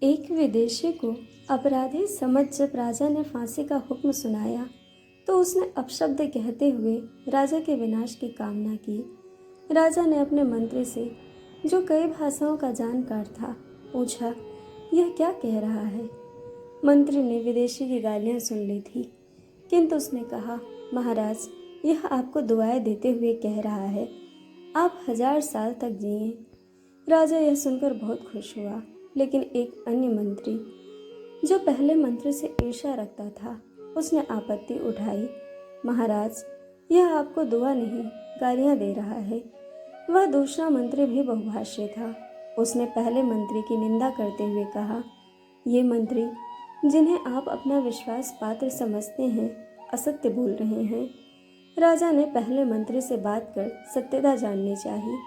एक विदेशी को अपराधी समझ जब राजा ने फांसी का हुक्म सुनाया तो उसने अपशब्द कहते हुए राजा के विनाश की कामना की। राजा ने अपने मंत्री से, जो कई भाषाओं का जानकार था, पूछा, यह क्या कह रहा है? मंत्री ने विदेशी की गालियां सुन ली थी, किंतु उसने कहा, महाराज, यह आपको दुआएं देते हुए कह रहा है, आप 1000 साल तक जिए। राजा यह सुनकर बहुत खुश हुआ, लेकिन एक अन्य मंत्री, जो पहले मंत्री से ईर्ष्या रखता था, उसने आपत्ति उठाई, महाराज, यह आपको दुआ नहीं, गालियां दे रहा है। वह दूसरा मंत्री भी बहुभाषी था। उसने पहले मंत्री की निंदा करते हुए कहा, ये मंत्री, जिन्हें आप अपना विश्वास पात्र समझते हैं, असत्य बोल रहे हैं। राजा ने पहले मंत्री से बात कर सत्यता जाननी चाहिए,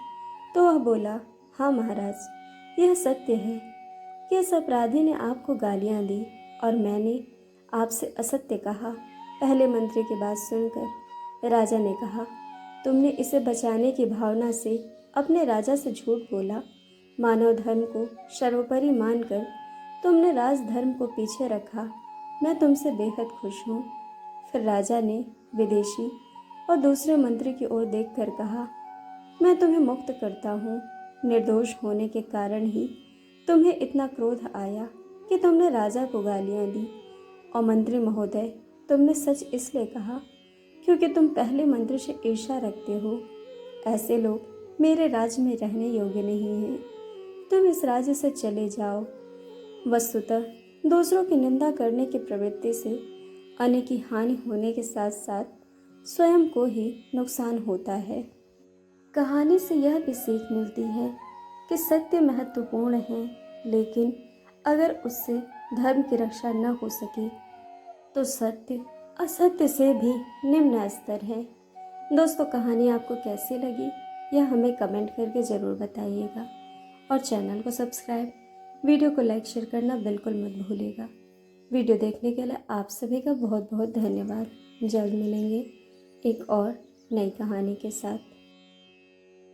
तो वह बोला, हाँ महाराज, यह सत्य है कि इस अपराधी ने आपको गालियां दी और मैंने आपसे असत्य कहा। पहले मंत्री की बात सुनकर राजा ने कहा, तुमने इसे बचाने की भावना से अपने राजा से झूठ बोला। मानव धर्म को सर्वोपरि मानकर तुमने राजधर्म को पीछे रखा। मैं तुमसे बेहद खुश हूँ। फिर राजा ने विदेशी और दूसरे मंत्री की ओर देखकर कहा, मैं तुम्हें मुक्त करता हूँ। निर्दोष होने के कारण ही तुम्हें इतना क्रोध आया कि तुमने राजा को गालियाँ दी। और मंत्री महोदय, तुमने सच इसलिए कहा क्योंकि तुम पहले मंत्री से ईर्ष्या रखते हो। ऐसे लोग मेरे राज्य में रहने योग्य नहीं हैं। तुम इस राज्य से चले जाओ। वस्तुतः दूसरों की निंदा करने की प्रवृत्ति से अन्य की हानि होने के साथ साथ स्वयं को ही नुकसान होता है। कहानी से यह भी सीख मिलती है कि सत्य महत्वपूर्ण है, लेकिन अगर उससे धर्म की रक्षा न हो सके तो सत्य असत्य से भी निम्न स्तर है। दोस्तों, कहानी आपको कैसी लगी यह हमें कमेंट करके ज़रूर बताइएगा और चैनल को सब्सक्राइब, वीडियो को लाइक शेयर करना बिल्कुल मत भूलिएगा। वीडियो देखने के लिए आप सभी का बहुत बहुत धन्यवाद। जल्द मिलेंगे एक और नई कहानी के साथ।